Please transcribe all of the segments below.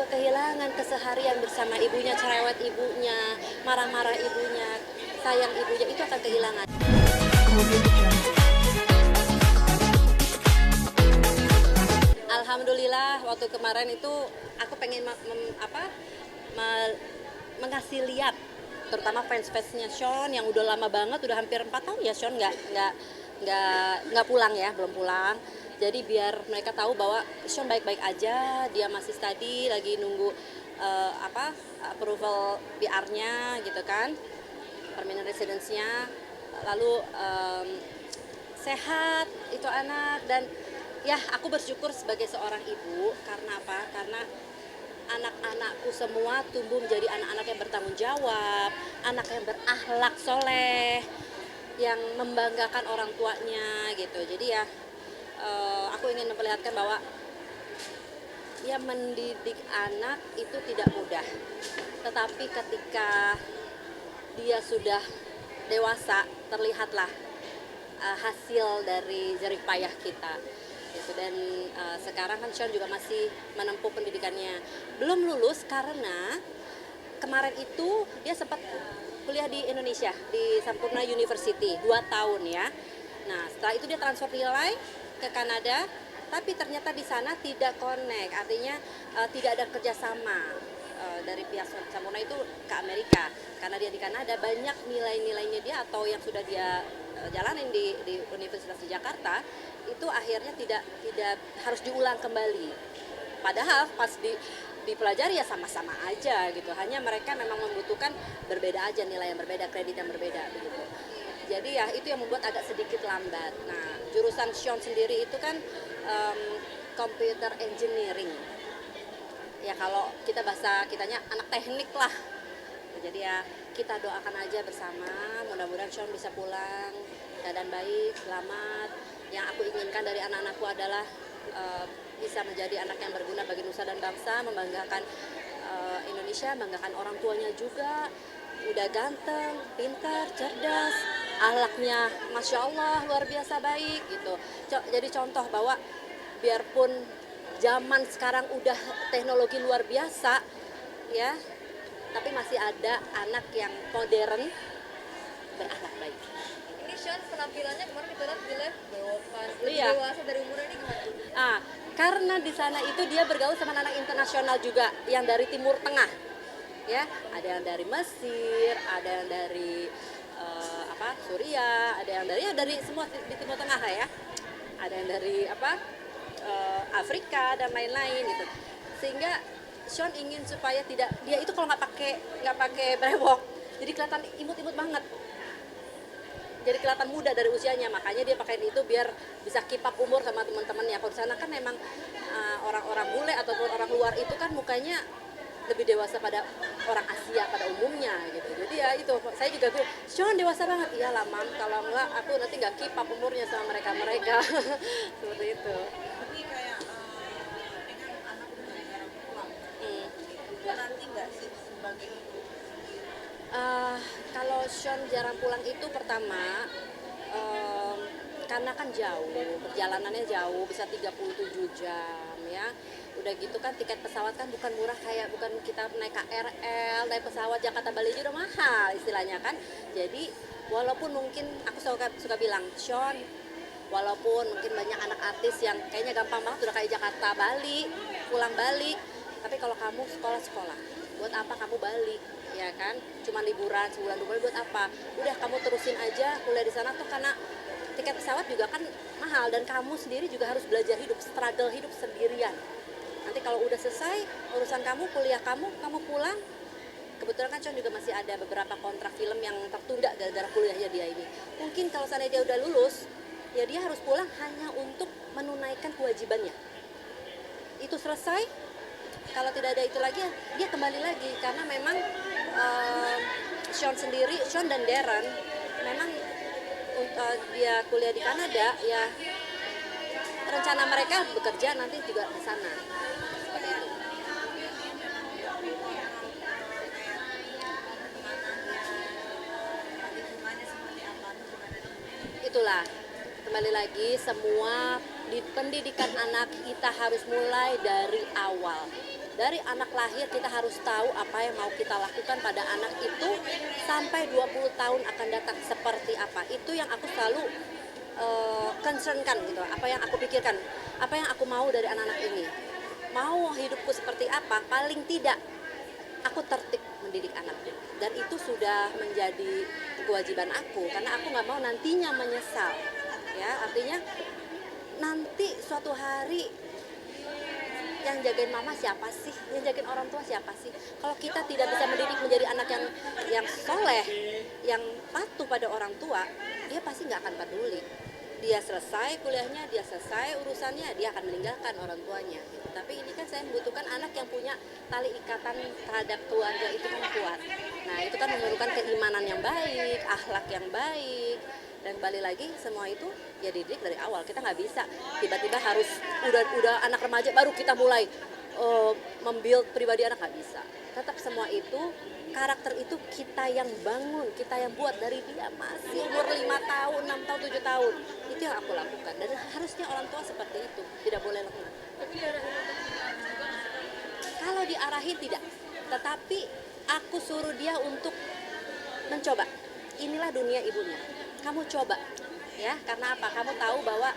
juga kehilangan keseharian bersama ibunya, cerewet ibunya, marah-marah ibunya, sayang ibunya, itu akan kehilangan. Alhamdulillah waktu kemarin itu aku pengen mengasih lihat terutama fans-fansnya Sean yang udah lama banget, udah hampir 4 tahun ya Sean nggak pulang ya, belum pulang. Jadi biar mereka tahu bahwa Sean baik-baik aja, dia masih study, lagi nunggu approval PR-nya gitu kan, permanent residence-nya. Lalu sehat itu anak, dan ya aku bersyukur sebagai seorang ibu. Karena apa? Karena anak-anakku semua tumbuh menjadi anak-anak yang bertanggung jawab, anak yang berakhlak soleh, yang membanggakan orang tuanya gitu. Jadi ya aku ingin memperlihatkan bahwa ya mendidik anak itu tidak mudah. Tetapi ketika dia sudah dewasa, terlihatlah hasil dari jerih payah kita gitu. Dan sekarang kan Sean juga masih menempuh pendidikannya, belum lulus karena kemarin itu dia sempat kuliah di Indonesia di Sampurna University 2 tahun ya. Nah setelah itu dia transfer nilai ke Kanada, tapi ternyata di sana tidak connect, artinya tidak ada kerjasama dari pihak Sampurna itu ke Amerika. Karena dia di Kanada, banyak nilai-nilainya dia atau yang sudah dia jalanin di Universitas di Jakarta itu akhirnya tidak harus diulang kembali. Padahal pas dipelajari ya sama-sama aja gitu. Hanya mereka memang membutuhkan berbeda aja, nilai yang berbeda, kredit yang berbeda begitu. Jadi ya itu yang membuat agak sedikit lambat. Nah, jurusan Sean sendiri itu kan computer engineering. Ya kalau kitanya anak teknik lah. Jadi ya kita doakan aja bersama, mudah-mudahan Sean bisa pulang keadaan baik, selamat. Yang aku inginkan dari anak-anakku adalah bisa menjadi anak yang berguna bagi nusa dan bangsa, membanggakan Indonesia, membanggakan orang tuanya juga. Udah ganteng, pintar, cerdas, akhlaknya Masya Allah luar biasa baik gitu. Jadi contoh bahwa biarpun zaman sekarang udah teknologi luar biasa ya, tapi masih ada anak yang modern, berakhlak baik. Ini Sean penampilannya kemarin kita lihat di live bewokan, Iya. dewasa dari umurnya ini gimana? Karena di sana itu dia bergaul sama anak internasional juga yang dari Timur Tengah, ya. Ada yang dari Mesir, ada yang dari Suriah, ada yang dari semua di Timur Tengah lah ya. Ada yang dari Afrika dan lain-lain gitu. Sehingga Sean ingin supaya dia itu kalau nggak pakai brewok, jadi kelihatan imut-imut banget. Jadi kelihatan muda dari usianya, makanya dia pakai itu biar bisa keep up umur sama teman-temannya. Kalau di sana kan memang orang-orang bule ataupun orang luar itu kan mukanya lebih dewasa pada orang Asia pada umumnya gitu. Jadi ya itu, saya juga bilang, Sean dewasa banget. Iyalah Mam, kalau enggak aku nanti nggak keep up umurnya sama mereka. Seperti itu. Tapi kayak dengan anak udah jarang pulang, nanti nggak sih sebagai ibu? Kalau Sean jarang pulang itu pertama karena kan jauh, perjalanannya jauh, bisa 37 jam ya. Udah gitu kan tiket pesawat kan bukan murah, bukan kita naik KRL, naik pesawat Jakarta Bali aja udah mahal istilahnya kan. Jadi walaupun mungkin aku suka bilang, Sean, walaupun mungkin banyak anak artis yang kayaknya gampang banget udah kayak Jakarta Bali, pulang balik, tapi kalau kamu sekolah, buat apa kamu balik? Ya kan, cuma liburan sebulan 2 bulan, buat apa? Udah kamu terusin aja kuliah di sana tuh, karena tiket pesawat juga kan mahal dan kamu sendiri juga harus belajar hidup, struggle hidup sendirian. Nanti kalau udah selesai urusan kamu, kuliah kamu pulang. Kebetulan kan Sean juga masih ada beberapa kontrak film yang tertunda gara-gara kuliahnya dia ini. Mungkin kalau seandainya dia udah lulus, ya dia harus pulang hanya untuk menunaikan kewajibannya. Itu selesai, kalau tidak ada itu lagi, dia kembali lagi. Karena memang Sean dan Darren memang dia kuliah di Kanada ya, rencana mereka bekerja nanti juga di sana seperti itu. Itulah kembali lagi, semua di pendidikan anak kita harus mulai dari awal. Dari anak lahir kita harus tahu apa yang mau kita lakukan pada anak itu sampai 20 tahun akan datang seperti apa. Itu yang aku selalu concernkan gitu, apa yang aku pikirkan, apa yang aku mau dari anak-anak ini. Mau hidupku seperti apa, paling tidak aku tertib mendidik anakku. Dan itu sudah menjadi kewajiban aku, karena aku nggak mau nantinya menyesal. Ya, artinya nanti suatu hari yang jagain mama siapa sih? Yang jagain orang tua siapa sih? Kalau kita tidak bisa mendidik menjadi anak yang soleh, yang patuh pada orang tua, dia pasti nggak akan peduli. Dia selesai kuliahnya, dia selesai urusannya, dia akan meninggalkan orang tuanya. Gitu. Tapi ini kan saya membutuhkan anak yang punya tali ikatan terhadap keluarga itu kan kuat. Nah itu kan memerlukan keimanan yang baik, akhlak yang baik. Dan kembali lagi semua itu ya dididik dari awal. Kita nggak bisa tiba-tiba harus udah anak remaja baru kita mulai membuild pribadi anak, nggak bisa. Tetap semua itu karakter itu kita yang bangun, kita yang buat dari dia masih umur 5 tahun, 6 tahun, 7 tahun. Itu yang aku lakukan dan harusnya orang tua seperti itu, tidak boleh lengah. Tapi diarahin untuk juga. Kalau diarahin tidak, tetapi aku suruh dia untuk mencoba. Inilah dunia ibunya. Kamu coba, ya. Karena apa? Kamu tahu bahwa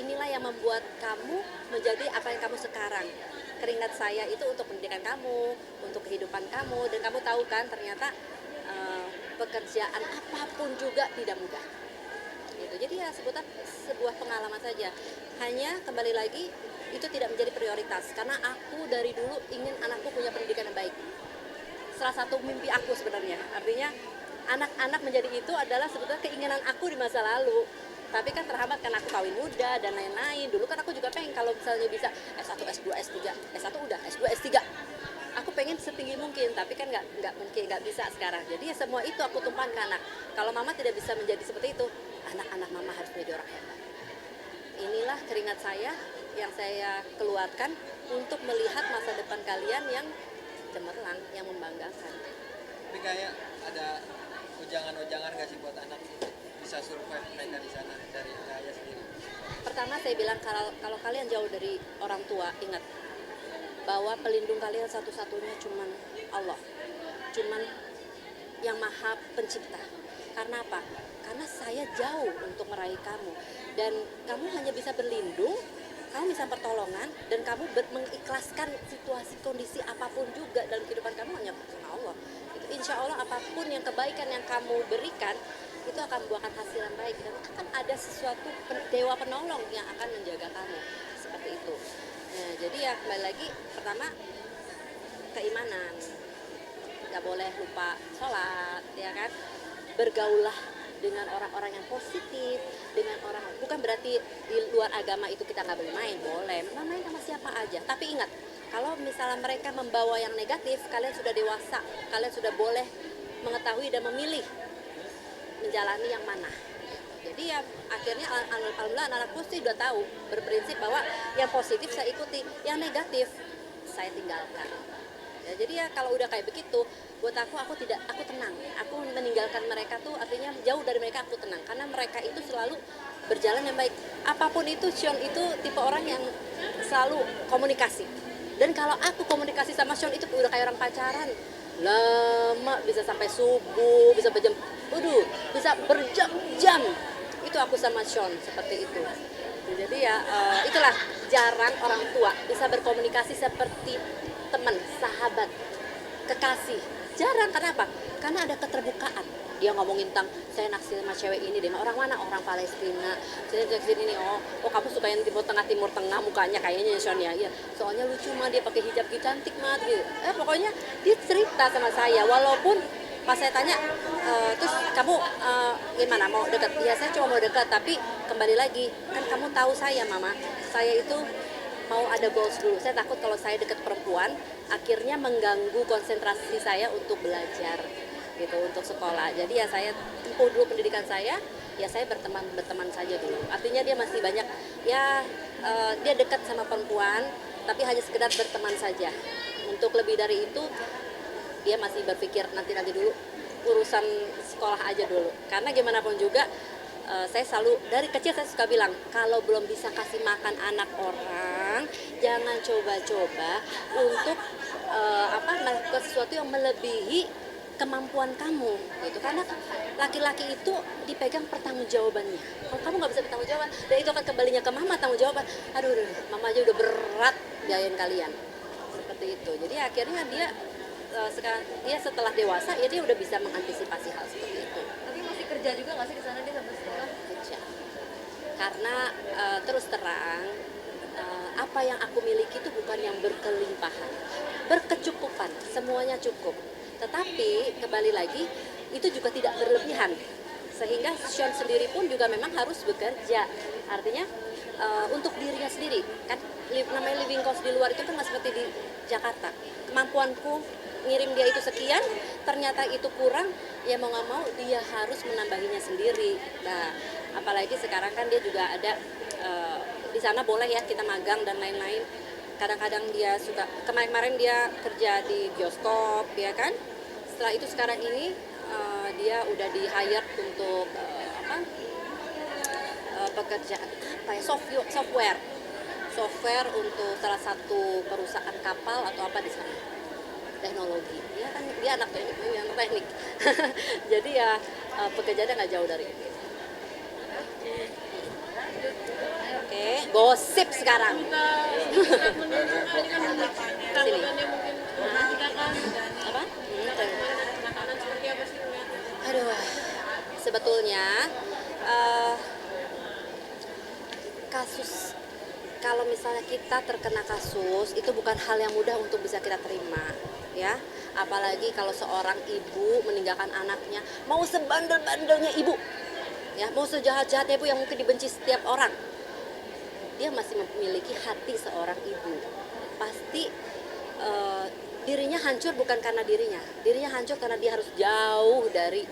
inilah yang membuat kamu menjadi apa yang kamu sekarang. Keringat saya itu untuk pendidikan kamu, untuk kehidupan kamu, dan kamu tahu kan ternyata pekerjaan apapun juga tidak mudah. Gitu. Jadi ya sebuah pengalaman saja. Hanya kembali lagi itu tidak menjadi prioritas karena aku dari dulu ingin anakku punya pendidikan yang baik. Salah satu mimpi aku sebenarnya. Artinya anak-anak menjadi itu adalah sebetulnya keinginan aku di masa lalu. Tapi kan terhambat karena aku kawin muda dan lain-lain. Dulu kan aku juga pengen kalau misalnya bisa S1, S2, S3, S1 udah, S2, S3. Aku pengen setinggi mungkin, tapi kan nggak mungkin, nggak bisa sekarang. Jadi ya semua itu aku tumpahkan ke anak. Kalau mama tidak bisa menjadi seperti itu, anak-anak mama harus menjadi orang hebat. Inilah keringat saya yang saya keluarkan untuk melihat masa depan kalian yang cemerlang, yang membanggakan. Tapi kayak ada ujangan-ujangan nggak sih buat anak bisa survive mereka di sana dari ayah sendiri? Pertama saya bilang kalau kalian jauh dari orang tua, ingat bahwa pelindung kalian satu-satunya cuman Allah, cuman yang maha pencipta. Karena apa? Karena saya jauh untuk meraih kamu dan kamu hanya bisa berlindung, kamu bisa pertolongan dan kamu mengikhlaskan situasi kondisi apapun juga dalam kehidupan kamu hanya sama Allah. Itu insya Allah apapun yang kebaikan yang kamu berikan itu akan membuahkan hasil yang baik dan akan ada sesuatu dewa penolong yang akan menjaga kamu seperti itu. Nah, jadi ya kembali lagi pertama keimanan, nggak boleh lupa sholat, ya kan? Bergaulah dengan orang-orang yang positif, dengan orang bukan berarti di luar agama itu kita nggak boleh main, boleh main sama siapa aja. Tapi ingat kalau misalnya mereka membawa yang negatif, kalian sudah dewasa, kalian sudah boleh mengetahui dan memilih menjalani yang mana. Jadi ya akhirnya alhamdulillah anak-anakku sih udah tahu berprinsip bahwa yang positif saya ikuti, yang negatif saya tinggalkan. Ya, jadi ya kalau udah kayak begitu, buat aku tenang. Aku meninggalkan mereka tuh artinya jauh dari mereka aku tenang karena mereka itu selalu berjalan yang baik. Apapun itu, Sean itu tipe orang yang selalu komunikasi. Dan kalau aku komunikasi sama Sean itu udah kayak orang pacaran. Lama bisa sampai subuh, bisa bisa berjam-jam. Itu aku sama Sean seperti itu. Jadi ya itulah jarang orang tua bisa berkomunikasi seperti teman, sahabat, kekasih. Jarang, karena apa? Karena ada keterbukaan. Dia ngomongin tentang saya naksir sama cewek ini dengan orang mana? Orang Palestina. Saya naksir ini, oh kamu suka yang timur tengah mukanya kayaknya Sean ya. Iya, soalnya lucu mah dia pakai hijab gitu cantik mah gitu. Pokoknya dia cerita sama saya walaupun pas saya tanya terus kamu gimana mau dekat? Ya saya cuma mau dekat, tapi kembali lagi kan kamu tahu saya mama, saya itu mau ada goals dulu. Saya takut kalau saya dekat perempuan akhirnya mengganggu konsentrasi saya untuk belajar gitu, untuk sekolah. Jadi ya saya tempuh dulu pendidikan saya, ya saya berteman saja dulu. Artinya dia masih banyak ya dia dekat sama perempuan tapi hanya sekedar berteman saja. Untuk lebih dari itu dia masih berpikir nanti dulu urusan sekolah aja dulu. Karena gimana pun juga saya selalu dari kecil saya suka bilang kalau belum bisa kasih makan anak orang jangan coba-coba untuk melakukan sesuatu yang melebihi kemampuan kamu gitu, karena laki-laki itu dipegang pertanggungjawabannya. Kalau kamu nggak bisa bertanggung jawab, dan itu akan kembalinya ke mama tanggung jawab. Aduh, mama aja udah berat biayain kalian, seperti itu. Jadi akhirnya dia setelah dewasa ya dia udah bisa mengantisipasi hal seperti itu. Tapi masih kerja juga nggak sih di sana dia sampai sekarang? Kerja. Karena terus terang apa yang aku miliki itu bukan yang berkelimpahan, berkecukupan, semuanya cukup. Tetapi kembali lagi itu juga tidak berlebihan, sehingga Sean sendiri pun juga memang harus bekerja. Artinya untuk dirinya sendiri kan, namanya living cost di luar itu kan nggak seperti di Jakarta. Kemampuanku ngirim dia itu sekian, ternyata itu kurang, ya mau nggak mau dia harus menambahinya sendiri. Nah, apalagi sekarang kan dia juga ada di sana boleh ya kita magang dan lain-lain. Kadang-kadang dia suka, kemarin-kemarin dia kerja di bioskop ya kan. Setelah itu sekarang ini dia udah di hire untuk pekerjaan software untuk salah satu perusahaan kapal atau apa di sana, teknologi. Dia kan dia anak teknik jadi ya pekerjaannya nggak jauh dari itu. Oke, gosip sekarang. Sini. Apa? Aduh, sebetulnya kasus, kalau misalnya kita terkena kasus itu bukan hal yang mudah untuk bisa kita terima, ya. Apalagi kalau seorang ibu meninggalkan anaknya, mau sebandel-bandelnya ibu, ya, mau sejahat-jahatnya ibu yang mungkin dibenci setiap orang, dia masih memiliki hati seorang ibu. Pasti dirinya hancur bukan karena dirinya hancur karena dia harus jauh dari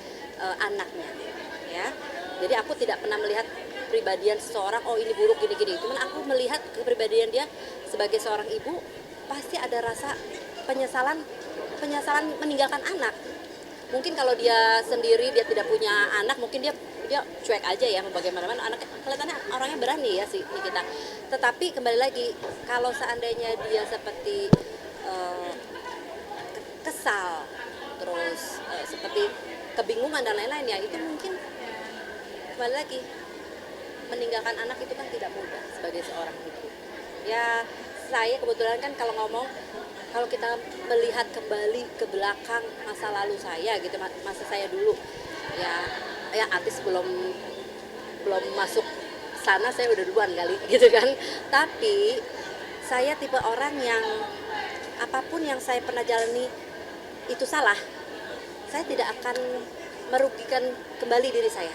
anaknya, ya. Jadi aku tidak pernah melihat kepribadian seseorang, oh ini buruk gini-gini. Cuman aku melihat kepribadian dia sebagai seorang ibu, pasti ada rasa penyesalan meninggalkan anak. Mungkin kalau dia sendiri, dia tidak punya anak, mungkin dia cuek aja ya, bagaimana anak kelihatannya orangnya berani ya sih kita. Tetapi kembali lagi, kalau seandainya dia seperti kesal, terus seperti kebingungan dan lain-lain, ya itu mungkin kembali lagi, meninggalkan anak itu kan tidak mudah sebagai seorang ibu. Ya saya kebetulan kan kalau kita melihat kembali ke belakang masa lalu saya gitu, masa saya dulu ya artis belum masuk sana, saya udah duluan kali gitu kan. Tapi saya tipe orang yang apapun yang saya pernah jalani itu salah, saya tidak akan merugikan kembali diri saya.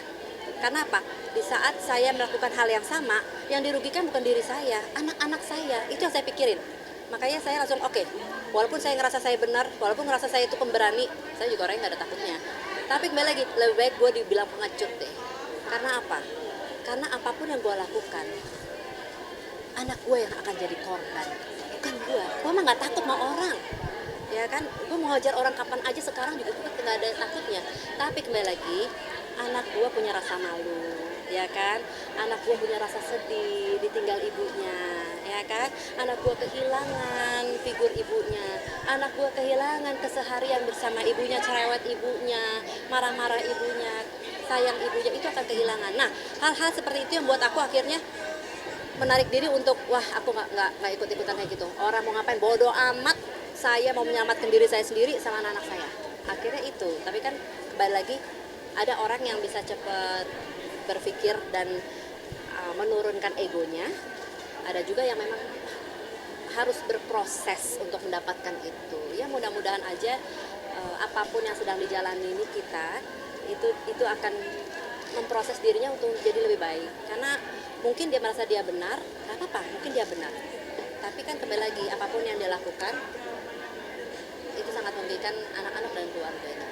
Karena apa? Di saat saya melakukan hal yang sama, yang dirugikan bukan diri saya, anak-anak saya. Itu yang saya pikirin. Makanya saya langsung oke, walaupun saya ngerasa saya benar, walaupun ngerasa saya itu pemberani, saya juga orangnya nggak ada takutnya. Tapi kembali lagi, lebih baik gue dibilang pengecut deh. Karena apa? Karena apapun yang gue lakukan, anak gue yang akan jadi korban, bukan gue. Gue mah nggak takut sama orang, ya kan? Gue mau hajar orang kapan aja sekarang juga gue nggak ada takutnya. Tapi kembali lagi, anak gue punya rasa malu, ya kan? Anak gue punya rasa sedih ditinggal ibunya, ya kan? Anak gue kehilangan figur ibunya, anak gue kehilangan keseharian bersama ibunya, cerewet ibunya, marah-marah ibunya, sayang ibunya, itu akan kehilangan. Nah, hal-hal seperti itu yang buat aku akhirnya menarik diri untuk, wah aku nggak ikut-ikutan kayak gitu. Orang mau ngapain, bodoh amat, saya mau menyelamatkan diri saya sendiri sama anak-anak saya. Akhirnya itu, tapi kan kembali lagi, ada orang yang bisa cepat berpikir dan menurunkan egonya. Ada juga yang memang harus berproses untuk mendapatkan itu. Ya mudah-mudahan aja apapun yang sedang dijalani ini kita itu akan memproses dirinya untuk jadi lebih baik. Karena mungkin dia merasa dia benar, nggak apa-apa, mungkin dia benar. Tapi kan kembali lagi, apapun yang dia lakukan itu sangat merugikan anak-anak dan keluarganya.